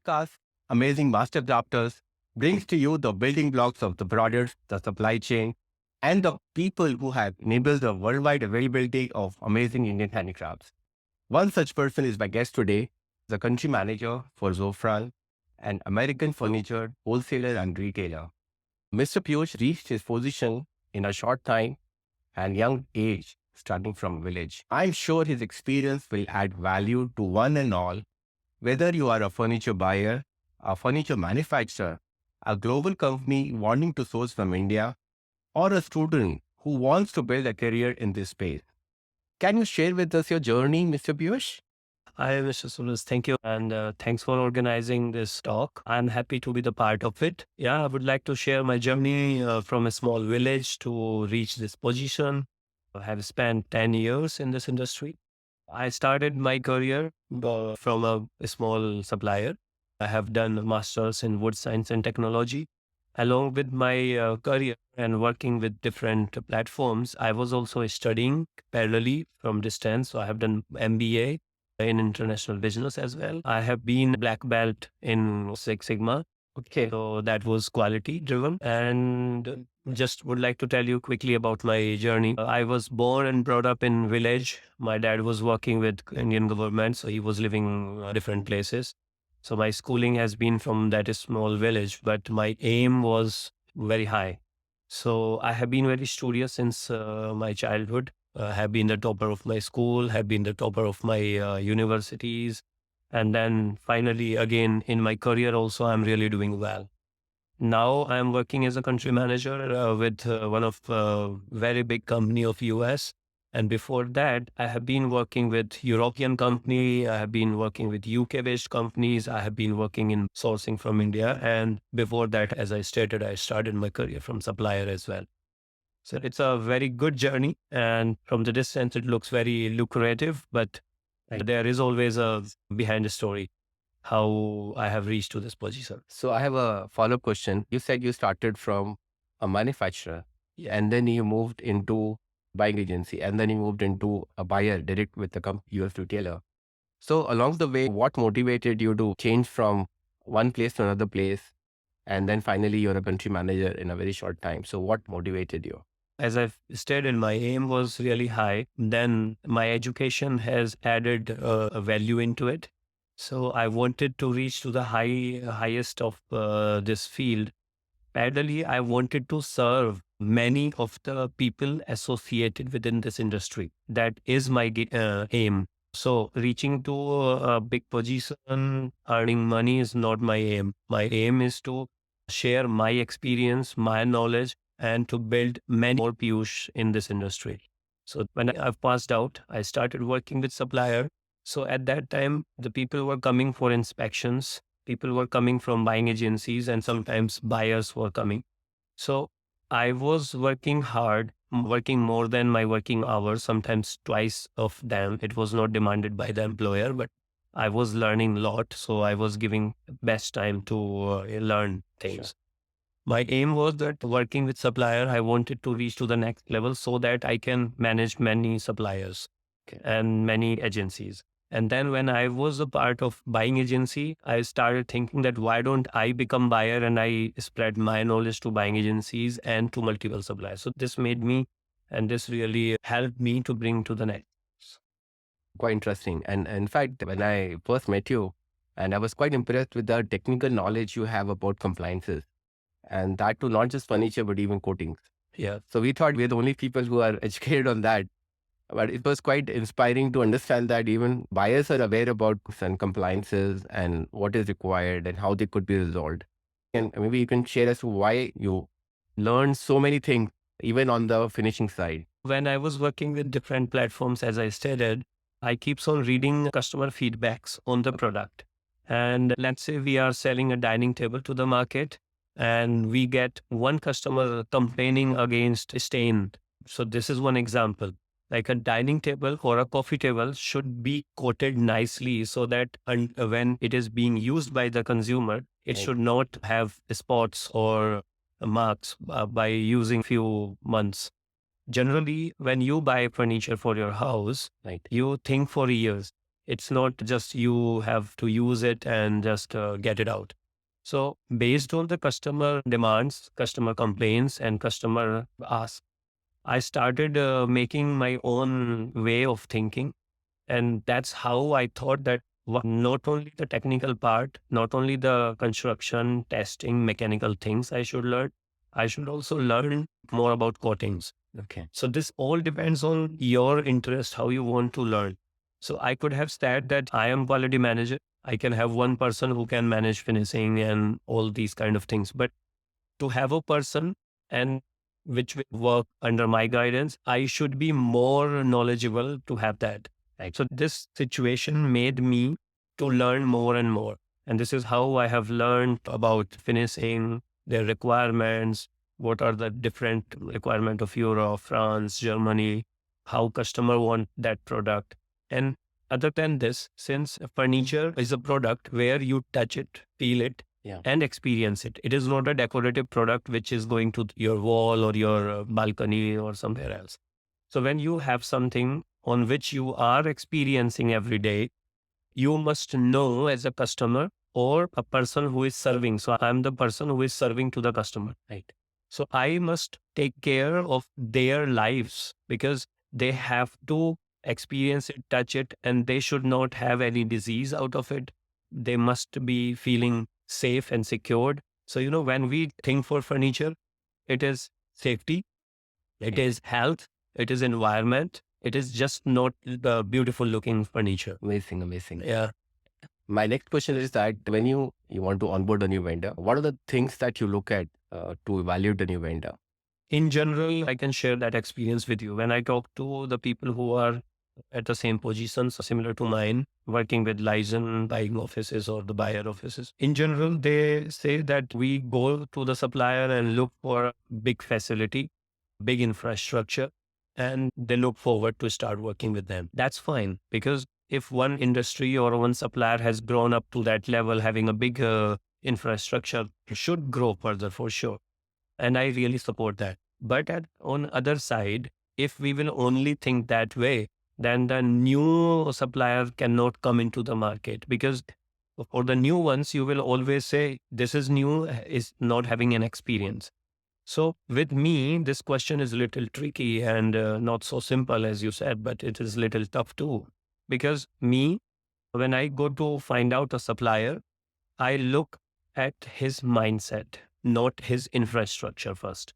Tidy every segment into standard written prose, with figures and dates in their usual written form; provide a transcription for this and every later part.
podcast, Amazing Master Crafters, brings to you the building blocks of the products, the supply chain, and the people who have enabled the worldwide availability of amazing Indian handicrafts. One such person is my guest today, the country manager for Jofran, an American furniture wholesaler and retailer. Mr. Piyush reached his position in a short time and young age, starting from village. I'm sure his experience will add value to one and all, whether you are a furniture buyer, a furniture manufacturer, a global company wanting to source from India, or a student who wants to build a career in this space. Can you share with us your journey, Mr. Piyush? Hi, Mr. Suraj. Thank you. And thanks for organizing this talk. I'm happy to be the part of it. Yeah, I would like to share my journey from a small village to reach this position. I have spent 10 years in this industry. I started my career from a small supplier. I have done a master's in wood science and technology. Along with my career and working with different platforms, I was also studying parallelly from distance. So I have done MBA in international business as well. I have been black belt in Six Sigma. Okay. So that was quality driven. And just would like to tell you quickly about my journey. I was born and brought up in village. My dad was working with Indian government, so he was living different places. So my schooling has been from that small village, but my aim was very high. So I have been very studious since my childhood. Have been the topper of my school, have been the topper of my universities. And then finally, again, in my career also, I'm really doing well. Now I'm working as a country manager with one of very big company of US. And before that, I have been working with European company. I have been working with UK based companies. I have been working in sourcing from India. And before that, as I stated, I started my career from supplier as well. So it's a very good journey. And from the distance, it looks very lucrative, but there is always a behind the story, how I have reached to this position. So I have a follow-up question. You said you started from a manufacturer and then you moved into buying agency and then you moved into a buyer direct with the US retailer. So along the way, what motivated you to change from one place to another place? And then finally you're a country manager in a very short time. So what motivated you? As I've stated, my aim was really high. Then my education has added a value into it. So I wanted to reach to the highest of this field. Parallelly, I wanted to serve many of the people associated within this industry. That is my aim. So reaching to a big position, earning money is not my aim. My aim is to share my experience, my knowledge, and to build many more Piyush in this industry. So when I've passed out, I started working with supplier. So at that time, the people were coming for inspections. People were coming from buying agencies and sometimes buyers were coming. So I was working hard, working more than my working hours, sometimes twice of them. It was not demanded by the employer, but I was learning a lot. So I was giving best time to learn things. Sure. My aim was that working with supplier, I wanted to reach to the next level so that I can manage many suppliers and many agencies. And then when I was a part of buying agency, I started thinking that why don't I become buyer and I spread my knowledge to buying agencies and to multiple suppliers. So this made me, and this really helped me to bring to the next. Quite interesting. And in fact, when I first met you, and I was quite impressed with the technical knowledge you have about compliances. And that too, not just furniture, but even coatings. Yeah. So we thought we're the only people who are educated on that. But it was quite inspiring to understand that even buyers are aware about some compliances and what is required and how they could be resolved. And maybe you can share as to why you learned so many things, even on the finishing side. When I was working with different platforms, as I stated, I keeps on reading customer feedbacks on the product. And let's say we are selling a dining table to the market and we get one customer complaining against stain. So this is one example. Like a dining table or a coffee table should be coated nicely so that when it is being used by the consumer, it should not have spots or marks by using few months. Generally, when you buy furniture for your house, you think for years. It's not just you have to use it and just get it out. So based on the customer demands, customer complaints, and customer asks, I started making my own way of thinking. And that's how I thought that not only the technical part, not only the construction, testing, mechanical things I should learn, I should also learn more about coatings. Okay. So this all depends on your interest, how you want to learn. So I could have said that I am quality manager. I can have one person who can manage finishing and all these kind of things. But to have a person and which will work under my guidance, I should be more knowledgeable to have that. Right. So this situation made me to learn more and more. And this is how I have learned about finishing, their requirements, what are the different requirement of Europe, France, Germany, how customer want that product. And other than this, since furniture is a product where you touch it, feel it, and experience it. It is not a decorative product which is going to your wall or your balcony or somewhere else. So when you have something on which you are experiencing every day, you must know as a customer or a person who is serving. So I'm the person who is serving to the customer. Right. So I must take care of their lives because they have to experience it, touch it, and they should not have any disease out of it. They must be feeling safe and secured. So, when we think for furniture, it is safety, it is health, it is environment, it is just not the beautiful looking furniture. Amazing, amazing. Yeah. My next question is that when you want to onboard a new vendor, what are the things that you look at to evaluate the new vendor? In general, I can share that experience with you. When I talk to the people who are at the same positions similar to mine, working with license buying offices or the buyer offices, in general, they say that we go to the supplier and look for a big facility, big infrastructure, and they look forward to start working with them. That's fine, because if one industry or one supplier has grown up to that level, having a big infrastructure, should grow further for sure. And I really support that. But on other side, if we will only think that way, then the new supplier cannot come into the market, because for the new ones, you will always say, this is new, is not having an experience. So with me, this question is a little tricky and not so simple as you said, but it is a little tough too. Because me, when I go to find out a supplier, I look at his mindset, not his infrastructure first.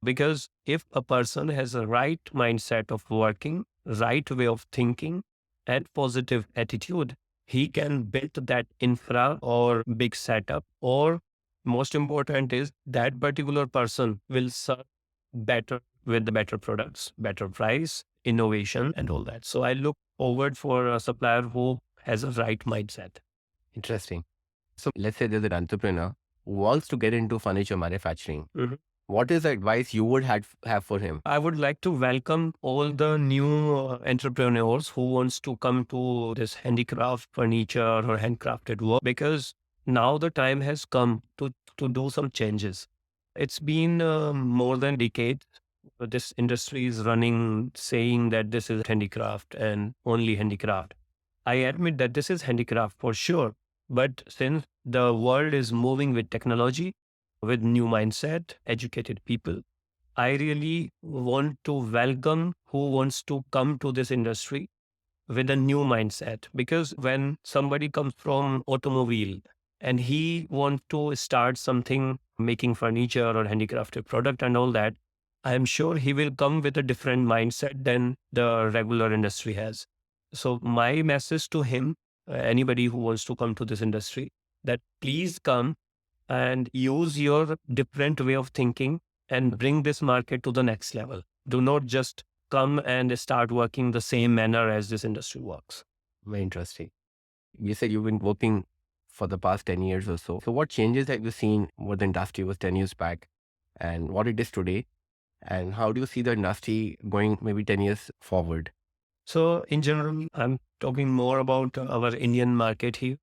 Because if a person has a right mindset of working, right way of thinking, and positive attitude, he can build that infra or big setup. Or most important is that particular person will serve better with the better products, better price, innovation, and all that. So I look forward for a supplier who has a right mindset. Interesting. So let's say there's an entrepreneur who wants to get into furniture manufacturing. Mhm. What is the advice you would have for him? I would like to welcome all the new entrepreneurs who wants to come to this handicraft furniture or handcrafted work, because now the time has come to do some changes. It's been more than a decade. This industry is running saying that this is handicraft and only handicraft. I admit that this is handicraft for sure. But since the world is moving with technology, with new mindset, educated people, I really want to welcome who wants to come to this industry with a new mindset. Because when somebody comes from automobile and he wants to start something, making furniture or handicrafted product and all that, I am sure he will come with a different mindset than the regular industry has. So my message to him, anybody who wants to come to this industry, that please come and use your different way of thinking and bring this market to the next level. Do not just come and start working the same manner as this industry works. Very interesting. You said you've been working for the past 10 years or so. So what changes have you seen what the industry was 10 years back and what it is today? And how do you see the industry going maybe 10 years forward? So in general, I'm talking more about our Indian market here,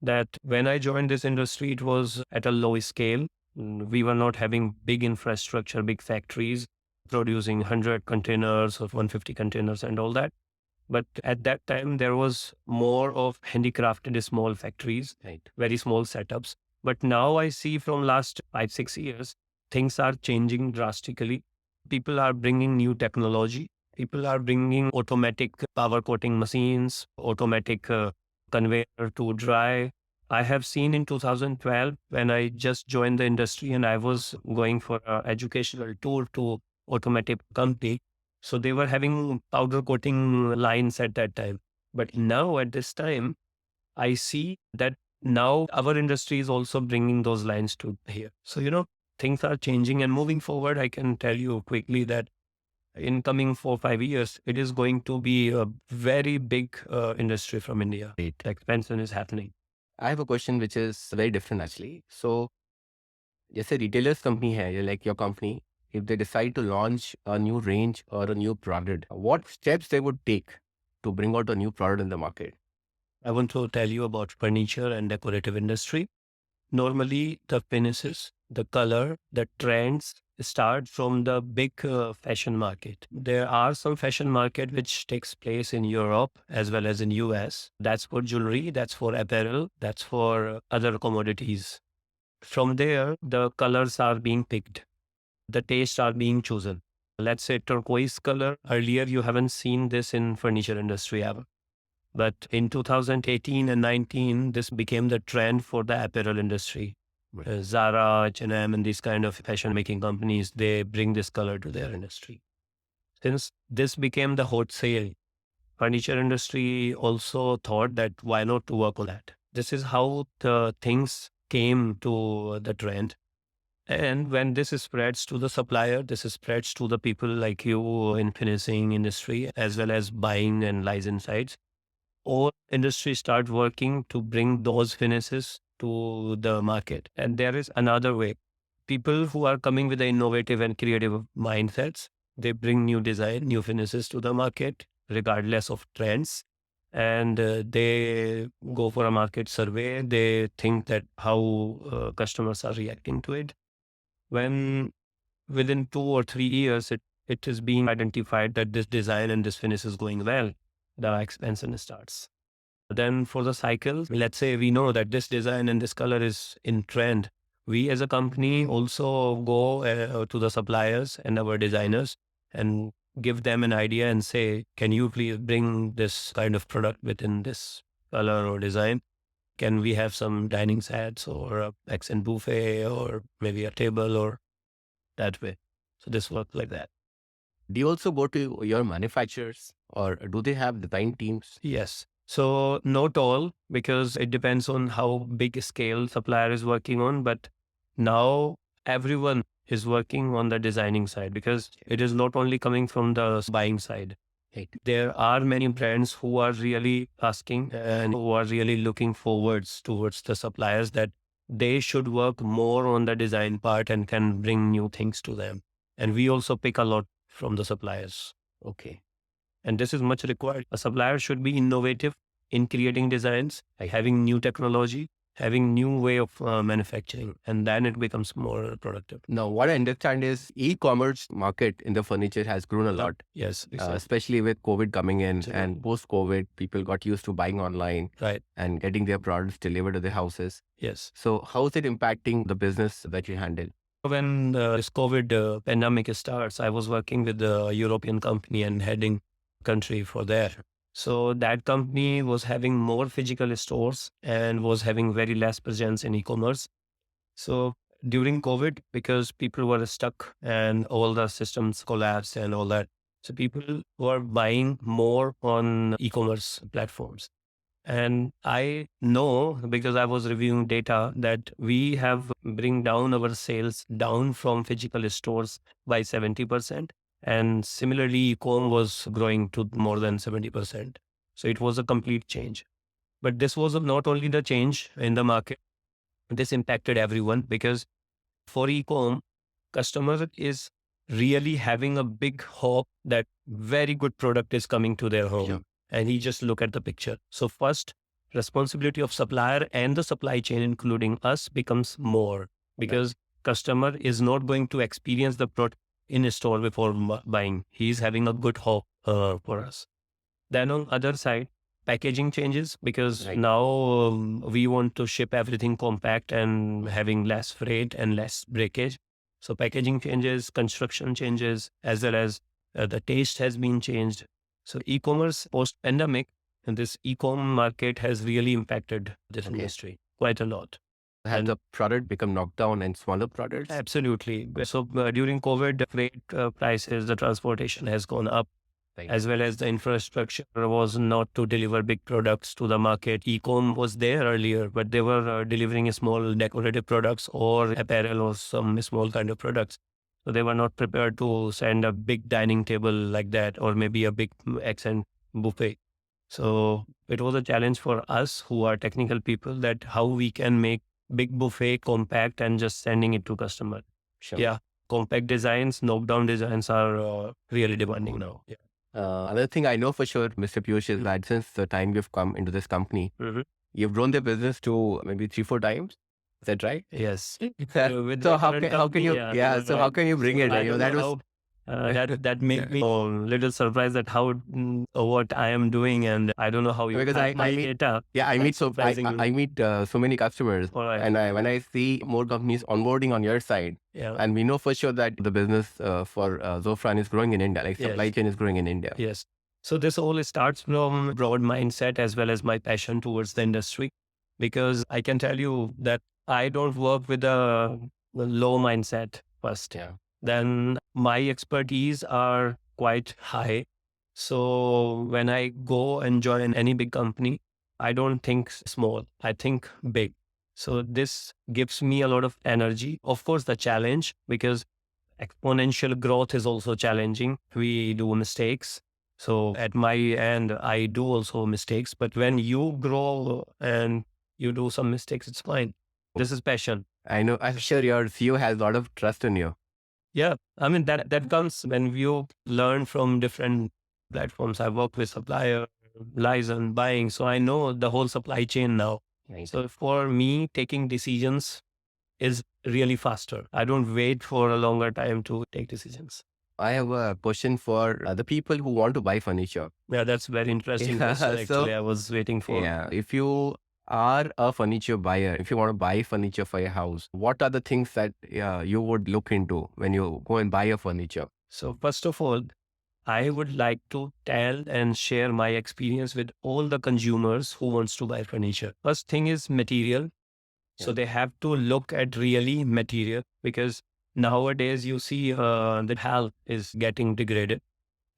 that when I joined this industry, it was at a low scale. We were not having big infrastructure, big factories producing 100 containers or 150 containers and all that. But at that time, there was more of handicrafted small factories, Right. very small setups. But now I see from last 5, 6 years, things are changing drastically. People are bringing new technology. People are bringing automatic power coating machines, automatic conveyor to dry. I have seen in 2012 when I just joined the industry and I was going for an educational tour to automotive company. So they were having powder coating lines at that time. But now at this time, I see that now our industry is also bringing those lines to here. So, things are changing and moving forward. I can tell you quickly that in coming 4, 5 years, it is going to be a very big industry from India. Great. The expansion is happening. I have a question which is very different actually. So, जैसे retailers company है, like your company, if they decide to launch a new range or a new product, what steps they would take to bring out a new product in the market? I want to tell you about furniture and decorative industry. Normally, the finishes, the color, the trends start from the big fashion market. There are some fashion market which takes place in Europe as well as in US. That's for jewelry, that's for apparel, that's for other commodities. From there, the colors are being picked. The tastes are being chosen. Let's say turquoise color. Earlier, you haven't seen this in furniture industry ever. But in 2018 and 19, this became the trend for the apparel industry. Right. Zara, H&M, and these kind of fashion making companies, they bring this color to their industry. Since this became the hot sale, furniture industry also thought that why not to work on that? This is how the things came to the trend. And when this spreads to the supplier, this spreads to the people like you in finishing industry, as well as buying and license sides. All industries start working to bring those finishes to the market. And there is another way. People who are coming with the innovative and creative mindsets, they bring new design, new finishes to the market, regardless of trends. And they go for a market survey. They think that how customers are reacting to it. When within 2 or 3 years, it is being identified that this design and this finish is going well, the expansion starts. Then for the cycle, let's say we know that this design and this color is in trend. We as a company also go to the suppliers and our designers and give them an idea and say, can you please bring this kind of product within this color or design? Can we have some dining sets or a accent buffet or maybe a table or that way? So this works like that. Do you also go to your manufacturers or do they have design teams? Yes. So not all, because it depends on how big scale supplier is working on. But now everyone is working on the designing side because it is not only coming from the buying side. Right. There are many brands who are really asking and who are really looking forwards towards the suppliers that they should work more on the design part and can bring new things to them. And we also pick a lot from the suppliers. Okay. And this is much required. A supplier should be innovative in creating designs, like having new technology, having new way of manufacturing, and then it becomes more productive. Now, what I understand is e-commerce market in the furniture has grown a lot, Yes, exactly. especially with COVID coming in Absolutely. and post-COVID, people got used to buying online Right. and getting their products delivered to their houses. Yes. So how is it impacting the business that you handle? When this COVID pandemic starts, I was working with a European company and heading country for there. So that company was having more physical stores and was having very less presence in e-commerce. So during COVID, because people were stuck and all the systems collapsed and all that, so people were buying more on e-commerce platforms. And I know because I was reviewing data that we have bring down our sales down from physical stores by 70%. And similarly, e-com was growing to more than 70%. So it was a complete change. But this was not only the change in the market, this impacted everyone because for e-com, customer is really having a big hope that very good product is coming to their home. Yeah. And he just look at the picture. So first, responsibility of supplier and the supply chain, including us, becomes more because customer is not going to experience the product in a store before buying. He's having a good hope for us. Then on other side, packaging changes because Right. now we want to ship everything compact and having less freight and less breakage. So packaging changes, construction changes, as well as the taste has been changed. So e-commerce post-pandemic, and this e-com market has really impacted this Okay. industry quite a lot. Has the product become knocked down and smaller products? Absolutely. So during COVID, the freight prices, the transportation has gone up, Right. as well as the infrastructure was not to deliver big products to the market. E-com was there earlier, but they were delivering small decorative products or apparel or some small kind of products. So they were not prepared to send a big dining table like that, or maybe a big accent buffet. So it was a challenge for us who are technical people, that how we can make big buffet compact and just sending it to customer. Sure. Yeah, compact designs, knockdown designs are really demanding now. Yeah. Another thing I know for sure, Mr. Piyush, is that since the time you've come into this company, Mhm. you've grown the business to maybe 3-4 times. Is that right? Yes. With So the how current can company, you you're so how right. can you bring So it? I You know, don't that know was how that made me a little surprised that how what I am doing, and I don't know how you because have my I meet data. I meet That's surprising. I meet so many customers, All right. and when I see more companies onboarding on your side, Yeah. and we know for sure that the business for Jofran is growing in India, like supply Yes. chain is growing in India. Yes. So this all starts from broad mindset as well as my passion towards the industry, because I can tell you that I don't work with a low mindset first. Yeah. Then my expertise are quite high. So when I go and join any big company, I don't think small, I think big. So this gives me a lot of energy. Of course, the challenge, because exponential growth is also challenging. We do mistakes. So at my end, I do also mistakes. But when you grow and you do some mistakes, it's fine. This is passion. I know. I'm sure your CEO has a lot of trust in you. Yeah, I mean that comes when you learn from different platforms. I work with supplier, license, buying, so I know the whole supply chain now. Right. So for me, taking decisions is really faster. I don't wait for a longer time to take decisions. I have a question for the people who want to buy furniture. Yeah, that's very interesting question. Yeah, so Actually, I was waiting for. yeah, if you are a furniture buyer, if you want to buy furniture for your house, what are the things that you would look into when you go and buy a furniture? So first of all, I would like to tell and share my experience with all the consumers who wants to buy furniture. First thing is material. So Yeah. they have to look at really material, because nowadays you see the health is getting degraded.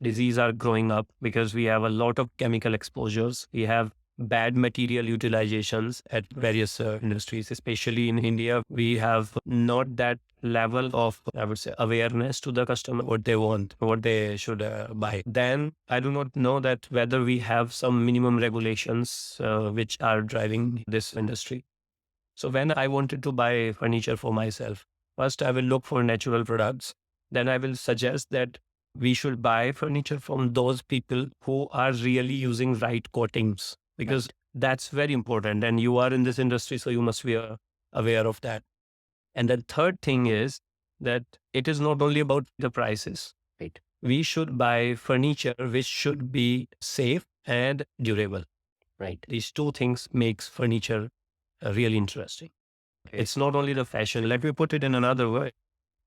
Disease are growing up because we have a lot of chemical exposures. We have bad material utilizations at various industries, especially in India. We have not that level of, I would say, awareness to the customer, what they want, what they should buy. Then I do not know that whether we have some minimum regulations which are driving this industry. So when I wanted to buy furniture for myself, first I will look for natural products. Then I will suggest that we should buy furniture from those people who are really using right coatings, because that's very important. And you are in this industry, so you must be aware of that. And the third thing is that it is not only about the prices. Right. We should buy furniture which should be safe and durable. Right. These two things makes furniture really interesting. Okay. It's not only the fashion. Let me put it in another way.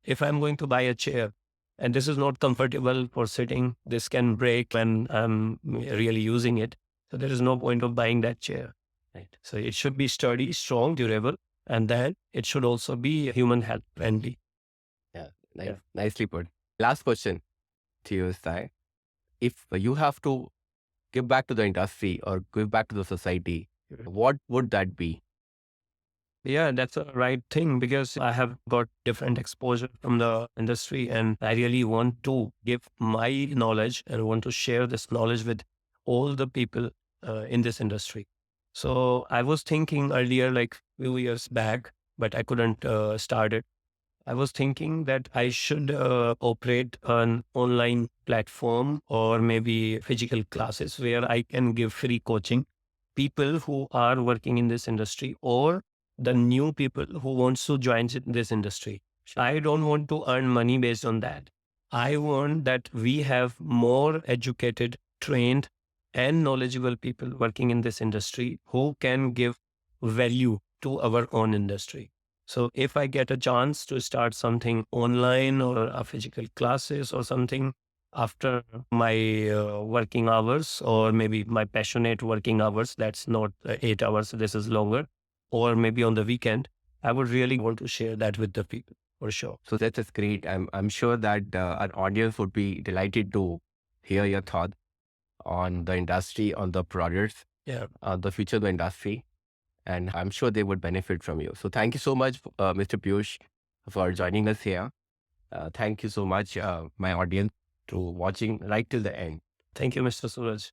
If I'm going to buy a chair and this is not comfortable for sitting, this can break when I'm really using it. So there is no point of buying that chair. Right. So it should be sturdy, strong, durable, and then it should also be human health friendly. Yeah. Yeah. Nicely put. Last question to you, Sai. If you have to give back to the industry or give back to the society, what would that be? Yeah, that's a right thing, because I have got different exposure from the industry and I really want to give my knowledge and want to share this knowledge with all the people in this industry. So I was thinking earlier, like few years back, but I couldn't start it. I was thinking that I should operate an online platform or maybe physical classes where I can give free coaching people who are working in this industry, or the new people who wants to join this industry. I don't want to earn money based on that. I want that we have more educated, trained, and knowledgeable people working in this industry who can give value to our own industry. So if I get a chance to start something online or a physical classes or something after my working hours, or maybe my passionate working hours, that's not 8 hours, this is longer, or maybe on the weekend, I would really want to share that with the people for sure. So that is great. I'm sure that our audience would be delighted to hear your thought on the industry, on the products, Yeah. the future of the industry, and I'm sure they would benefit from you. So thank you so much, Mr. Piyush, for joining us here. Thank you so much, my audience, to watching right till the end. Thank you, Mr. Suraj.